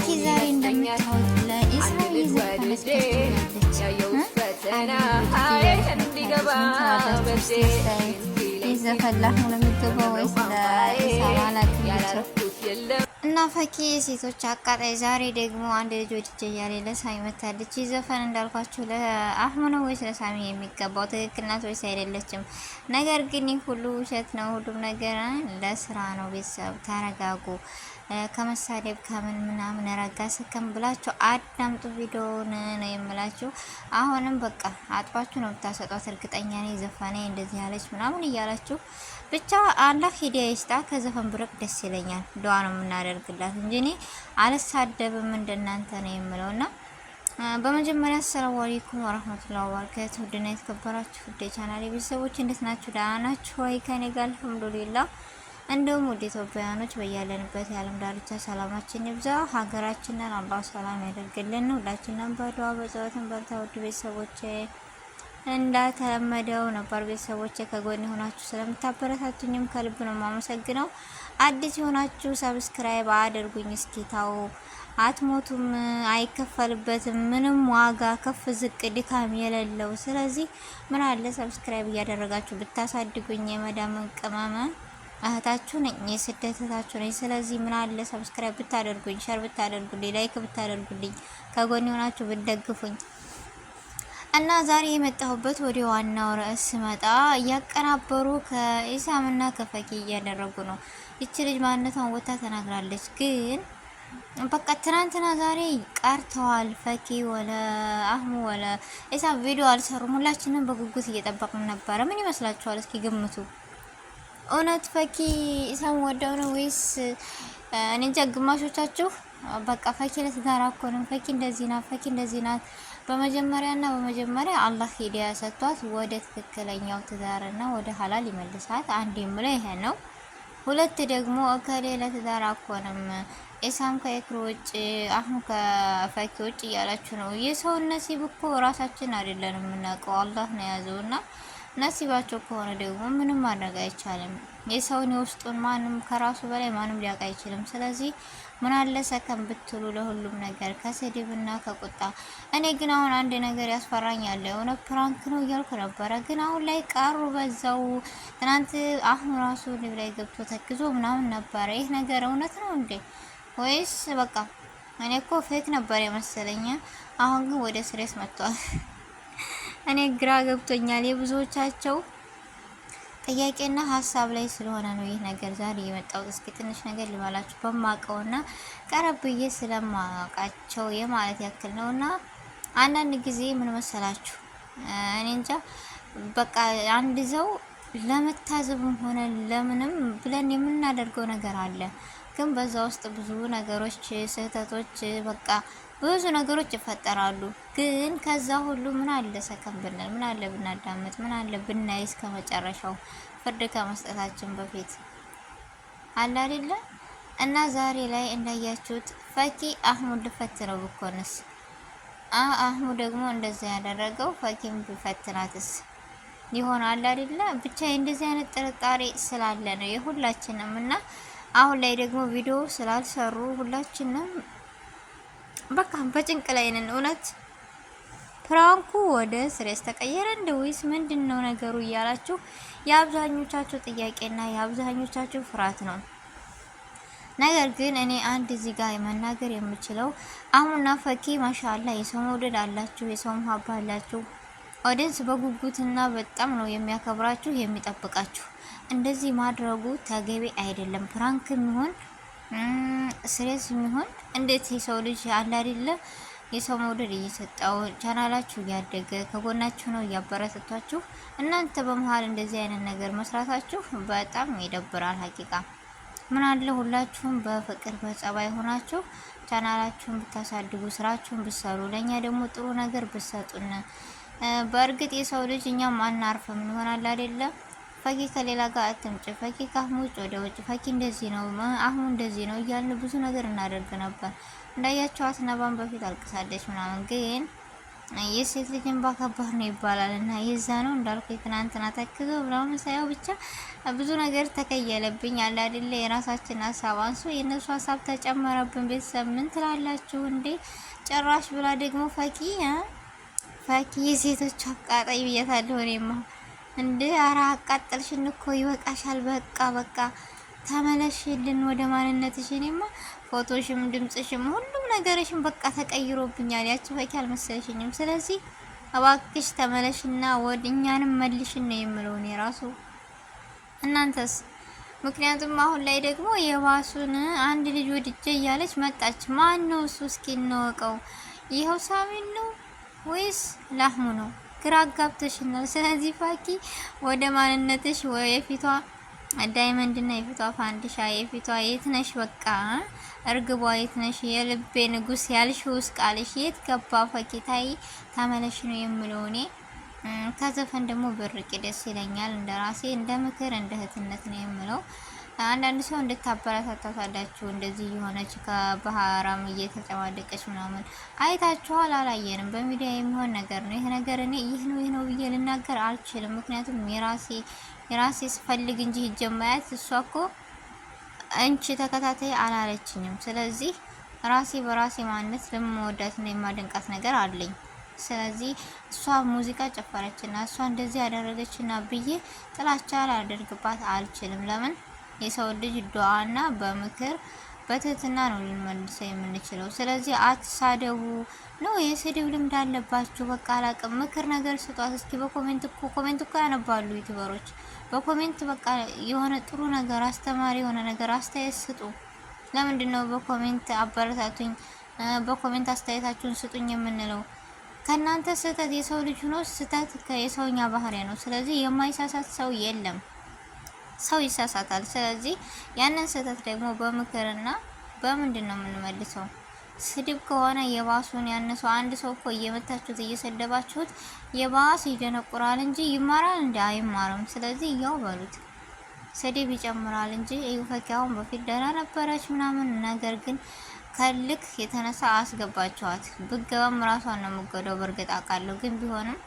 ፈኪ ዛሬ እንደምታዩት ለኢስራኤል እየዘፈነች ይዘፈላህ ነው ለሚገባው ወይስ ለኢሳም አላውቅም። እና ፈኪ ሴቶች አቃጣይ ዛሬ ደግሞ አንድ ልጅ ወድጄ እያለ ለሳሚ መታለች። ይዘፈን እንዳልኳችሁ ለአህሙ ነው ወይስ ለሳሚ የሚገባው? ትክክል ናት ወይስ አይደለችም? ነገር ግን ይህ ሁሉ ውሸት ነው። ሁሉም ነገር ለስራ ነው። ቤተሰብ ተረጋጉ። ከመሳደብ ከምን ምናምን ረጋ ስከም ብላችሁ አዳምጡ ቪዲዮውን ነው የምላችሁ። አሁንም በቃ አጥባችሁ ነው የምታሰጧት። እርግጠኛ ነኝ ዘፋኔ እንደዚህ ያለች ምናምን እያላችሁ ብቻ አላህ ሂዳያ ይስጣ። ከዘፈን ብርቅ ደስ ይለኛል። ዱዓ ነው የምናደርግላት እንጂ እኔ አልሳደብም እንደናንተ ነው የምለውና በመጀመሪያ አሰላሙ አለይኩም ወራህመቱላሂ ወበረካቱሁ። ውድና የተከበራችሁ ውድ ቻናሌ ቤተሰቦች እንዴት ናችሁ? ደህና ናችሁ ወይ? ከኔ ጋር አልሐምዱሊላህ። እንደውም ውድ ኢትዮጵያውያኖች በያለንበት የዓለም ዳርቻ ሰላማችን ይብዛ። ሀገራችንን አላህ ሰላም ያደርግልን። ሁላችንም በዱዓ በጸሎት በርታ። ውድ ቤተሰቦች እንዳተለመደው ነበር ቤተሰቦች ከጎን ሆናችሁ ስለምታበረታቱኝም ከልብ ነው የማመሰግነው። አዲስ የሆናችሁ ሰብስክራይብ አድርጉኝ። እስኪ ታው አትሞቱም፣ አይከፈልበትም ምንም ዋጋ ከፍ ዝቅ ድካም የሌለው። ስለዚህ ምን አለ ሰብስክራይብ እያደረጋችሁ ብታሳድጉኝ። የመዳም ቅመመ እህታችሁ ነኝ፣ የስደት እህታችሁ ነኝ። ስለዚህ ምን አለ ሰብስክራይብ ብታደርጉኝ፣ ሸር ብታደርጉልኝ፣ ላይክ ብታደርጉልኝ፣ ከጎን ሆናችሁ ብትደግፉኝ እና ዛሬ የመጣሁበት ወደ ዋናው ርዕስ መጣ። እያቀናበሩ ከኢሳምና ከፈኪ እያደረጉ ነው። ይቺ ልጅ ማንነቷን ወጣ ተናግራለች። ግን በቃ ትናንትና ዛሬ ቀርተዋል። ፈኪ ወለ አህሙ ወለ ኢሳም ቪዲዮ አልሰሩም። ሁላችንም በጉጉት እየጠበቅን ነበረ። ምን ይመስላችኋል? እስኪ ግምቱ። እውነት ፈኪ ኢሳም ወደው ነው ወይስ እኔ እንጃ። ግማሾቻችሁ በቃ ፈኪ ለትዳር አኮንም፣ ፈኪ እንደዚህ ናት፣ ፈኪ እንደዚህ ናት። በመጀመሪያ አላህ ሂዳያ ሰጥቷት ወደ ትክክለኛው ትዳርና ወደ ሐላል ይመልሳት። አንድ የምለው ይሄ ነው። ሁለት ደግሞ እከሌ ለትዳር አኮንም ኢሳም ከኢክሩ ውጭ አህሙ ከፈኪ ውጭ እያላችሁ ነው። የሰው ነሲብ እኮ ራሳችን አይደለንም የምናውቀው፣ አላህ ነው ያዘውና ነሲባቸው ከሆነ ደግሞ ምንም ማድረግ አይቻልም። የሰውን የውስጡን ማንም ከራሱ በላይ ማንም ሊያውቅ አይችልም። ስለዚህ ምን አለ ሰከም ብትሉ ለሁሉም ነገር ከስድብና ከቁጣ። እኔ ግን አሁን አንድ ነገር ያስፈራኛል። የሆነ ፕራንክ ነው እያልኩ ነበረ፣ ግን አሁን ላይ ቀሩ በዛው። ትናንት አሁን ራሱ ልብ ላይ ገብቶ ተክዞ ምናምን ነበረ። ይህ ነገር እውነት ነው እንዴ ወይስ በቃ እኔ እኮ ፌክ ነበር የመሰለኝ። አሁን ግን ወደ ስሬስ መጥቷል። እኔ ግራ ገብቶኛል። የብዙዎቻቸው ጥያቄና ሀሳብ ላይ ስለሆነ ነው ይህ ነገር ዛሬ የመጣው። እስኪ ትንሽ ነገር ልባላችሁ በማቀውና ቀረብዬ ስለማቃቸው የማለት ያክል ነውና አንዳንድ ጊዜ ምን መሰላችሁ እኔ እንጃ በቃ አንድ ሰው ለመታዘብም ሆነ ለምንም ብለን የምናደርገው ነገር አለ። ግን በዛ ውስጥ ብዙ ነገሮች ስህተቶች በቃ ብዙ ነገሮች ይፈጠራሉ። ግን ከዛ ሁሉ ምን አለ ሰከን ብንል፣ ምን አለ ብናዳምጥ፣ ምን አለ ብናይ እስከ መጨረሻው ፍርድ ከመስጠታችን በፊት አለ አይደለ? እና ዛሬ ላይ እንዳያችሁት ፈኪ አህሙ ልፈትነው ብኮንስ አህሙ ደግሞ እንደዛ ያደረገው ፈኪም ቢፈትናትስ ይሆናል አይደለ? ብቻ እንደዚህ አይነት ጥርጣሬ ስላለ ነው የሁላችንም። እና አሁን ላይ ደግሞ ቪዲዮ ስላልሰሩ ሁላችንም በቃ በጭንቅ ላይ ነን። እውነት ፕራንኩ ወደ ስሬስ ተቀየረ እንደ ወይስ ምንድነው ነገሩ እያላችሁ የአብዛኞቻችሁ ጥያቄና የአብዛኞቻችሁ ፍርሃት ነው። ነገር ግን እኔ አንድ እዚህ ጋር መናገር የምችለው አህሙና ፈኪ ማሻአላ የሰው መውደድ አላችሁ፣ የሰው መሀባ አላችሁ። ኦዲየንስ በጉጉትና በጣም ነው የሚያከብራችሁ የሚጠብቃችሁ። እንደዚህ ማድረጉ ተገቢ አይደለም። ፕራንክ የሚሆን ስሬስ የሚሆን እንዴት የሰው ልጅ አለ አይደለ የሰው መውደድ እየሰጠው ቻናላችሁ እያደገ ከጎናችሁ ነው እያበረታታችሁ፣ እናንተ በመሃል እንደዚህ አይነት ነገር መስራታችሁ በጣም ይደብራል። ሀቂቃ ምን አለ ሁላችሁም በፍቅር በጸባይ ሆናችሁ ቻናላችሁን ብታሳድጉ፣ ስራችሁን ብትሰሩ፣ ለኛ ደግሞ ጥሩ ነገር ብትሰጡን። በእርግጥ የሰው ልጅ እኛም አናርፍም ይሆናል አይደለ? ፈኪ ከሌላ ጋር አትምጭ፣ ፈኪ ከአህሙ ውጭ ወደ ውጭ፣ ፈኪ እንደዚህ ነው አህሙ እንደዚህ ነው እያልን ብዙ ነገር እናደርግ ነበር። እንዳያችኋት ነባን በፊት አልቅሳለች ምናምን። ግን የሴት ልጅ እንባ ከባድ ነው ይባላል እና የዛ ነው እንዳልኩ ትናንትና ተክዘው ብላውን ሳይው ብቻ ብዙ ነገር ተከየለብኝ አለ አይደለ? የራሳችን ሀሳብ አንሱ የነሱ ሀሳብ ተጨመረብን። ቤተሰብ ምን ትላላችሁ እንዴ? ጭራሽ ብላ ደግሞ ፈኪ የሴቶች አቃጣይ ብያታለሁ እኔማ እንዴ! ኧረ አቃጠልሽን እኮ ይበቃሻል። በቃ ተመለሽልን ወደ ማንነትሽ። እኔማ ፎቶሽም ድምጽሽም ሁሉም ነገርሽም በቃ ተቀይሮብኛል። ያቺ ፈኪ አልመሰለሽኝም። ስለዚህ እባክሽ ተመለሽና ወደ እኛንም መልሽን ነው የምለው እኔ ራሱ። እናንተስ? ምክንያቱም አሁን ላይ ደግሞ የባሱን አንድ ልጅ ወድጄ እያለች መጣች። ማን ነው እሱ? እስኪ እንወቀው። ይኸው ሳሚን ነው ወይስ ላህሙ ነው? ግራ አጋብተሽናል። ስለዚህ ፋኪ ወደ ማንነትሽ የፊቷ ዳይመንድ እና የፊቷ ፋንዲሻ የፊቷ የትነሽ? በቃ እርግቧ የትነሽ? የልቤ ንጉስ ያልሽውስ ቃልሽ የት ገባ? ፈኪታይ ተመለሽ ነው የምለው እኔ። ከዘፈን ደግሞ ብርቅ ደስ ይለኛል። እንደ ራሴ እንደ ምክር እንደ እህትነት ነው የምለው። አንዳንድ ሰው እንድታበረታታታላችሁ እንደዚህ የሆነች ከባህራም እየተጨማደቀች ምናምን አይታችኋል። አላየንም። በሚዲያ የሚሆን ነገር ነው ይሄ ነገር። እኔ ይህ ነው ብዬ ልናገር አልችልም። ምክንያቱም የራሴ ስፈልግ እንጂ ሂጀማያት እሷ እኮ እንቺ ተከታታይ አላለችኝም። ስለዚህ ራሴ በራሴ ማንነት ለምወዳትና የማደንቃት ነገር አለኝ። ስለዚህ እሷ ሙዚቃ ጨፈረችና እሷ እንደዚህ ያደረገችና ብዬ ጥላቻ ላደርግባት አልችልም። ለምን የሰው ልጅ ዱዓና በምክር በትህትና ነው ልንመልሰው የምንችለው። ስለዚህ አትሳደቡ ነው የስድብ ልምድ አለባችሁ። በቃ አላቅም ምክር ነገር ስጧት እስኪ። ኮሜንት እኮ ያነባሉ ዩቲዩበሮች። በኮሜንት በቃ የሆነ ጥሩ ነገር አስተማሪ የሆነ ነገር አስተያየት ስጡ። ለምንድን ነው በኮሜንት አበረታቱኝ፣ በኮሜንት አስተያየታችሁን ስጡኝ የምንለው? ከናንተ ስህተት የሰው ልጅ ሆኖ ስህተት የሰውኛ ባህሪ ነው። ስለዚህ የማይሳሳት ሰው የለም። ሰው ይሳሳታል። ስለዚህ ያንን ስህተት ደግሞ በምክርና በምንድን ነው የምንመልሰው? ስድብ ከሆነ የባሱን ያነሰው አንድ ሰው እኮ እየመታችሁት እየሰደባችሁት የባስ ይደነቁራል እንጂ ይማራል እንዴ? አይማርም። ስለዚህ ያው በሉት ስድብ ይጨምራል እንጂ ፈኪያውን በፊት ደህና ነበረች ምናምን፣ ነገር ግን ከልክ የተነሳ አስገባችኋት። ብገባም ራሷን ነው የምትጎዳው። በእርግጥ አውቃለሁ፣ ግን ቢሆንም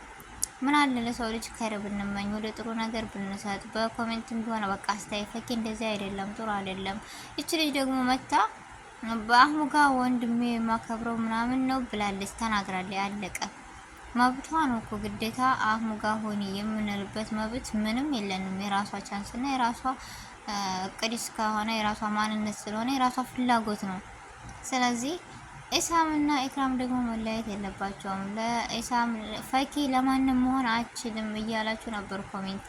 ምን አለ ለሰው ልጅ ከር ብንመኝ ወደ ጥሩ ነገር ብንሰጥ። በኮሜንትም ቢሆን በቃ አስተያየት ፈኪ እንደዚህ አይደለም ጥሩ አይደለም። እቺ ልጅ ደግሞ መታ በአህሙ ጋር ወንድሜ የማከብረው ምናምን ነው ብላለች፣ ተናግራለች። ያለቀ መብቷ ነው እኮ ግዴታ አህሙ ጋር ሆኒ የምንልበት መብት ምንም የለንም። የራሷ ቻንስ እና የራሷ ቅዲስ ከሆነ የራሷ ማንነት ስለሆነ የራሷ ፍላጎት ነው። ስለዚህ ኢሳም እና ኢክራም ደግሞ መለያየት የለባቸውም። ለኢሳም ፈኪ ለማንም መሆን አችልም እያላችሁ ነበር ኮሜንት።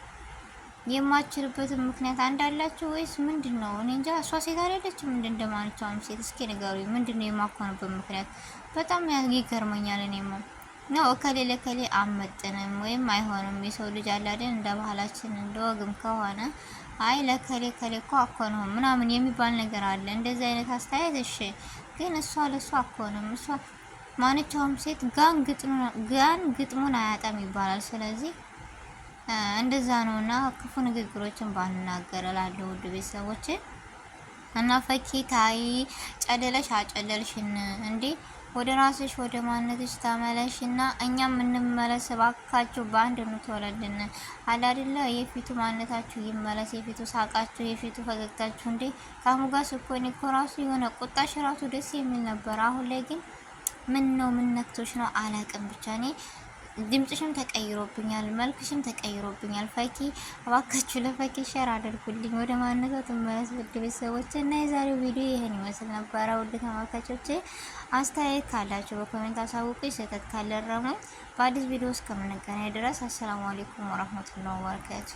የማችልበትም ምክንያት አንዳላችሁ ወይስ ምንድነው? እኔ እንጃ። እሷ ሴት አይደለችም እንደማንኛውም ሴት? እስኪ ንገሩኝ፣ ምንድነው የማኮንበት ምክንያት? በጣም ይገርመኛል። እኔማ ነው ከሌለ አመጥንም ወይም አይሆንም። የሰው ልጅ አላደን እንደ ባህላችን እንደ ወግም ከሆነ አይ ለከሌ እኮ አኮነው ምናምን የሚባል ነገር አለ። እንደዚህ አይነት አስተያየት እሺ፣ ግን እሷ ለሷ አኮነም። እሷ ማንኛውም ሴት ጋን ግጥሙን አያጣም ይባላል። ስለዚህ እንደዛ ነውና ክፉ ንግግሮችን ባንናገር እላለሁ ውድ ቤተሰቦቼ። እና ፈኪ ታይ ጨለለሽ አጨለልሽን እንዴ! ወደ ራስሽ ወደ ማንነትሽ ተመለሽና እኛም እንመለስ ባካችሁ። በአንድ እንተወለድን አለ አይደለ? የፊቱ ማንነታችሁ ይመለስ፣ የፊቱ ሳቃችሁ፣ የፊቱ ፈገግታችሁ። እንዴ ካሙ ጋር ስኮኒ እኮ ራሱ የሆነ ቁጣሽ ራሱ ደስ የሚል ነበር። አሁን ላይ ግን ምን ነክቶሽ ነው አላቅም። ብቻ እኔ ድምጽሽም ተቀይሮብኛል፣ መልክሽም ተቀይሮብኛል። ፈኪ እባካችሁ ለፈኪ ሼር አድርጉልኝ፣ ወደ ማንነቷ ትመለስ። ውድ ቤተሰቦች እና የዛሬው ቪዲዮ ይሄን ይመስል ነበረ። ውድ ተመልካቾቼ አስተያየት ካላችሁ በኮሜንት አሳውቁኝ። ስህተት ካለ ረሙ። በአዲስ ቪዲዮ እስከምንገናኝ ድረስ አሰላሙ አለይኩም ወራህመቱላሂ ወበረካቱ።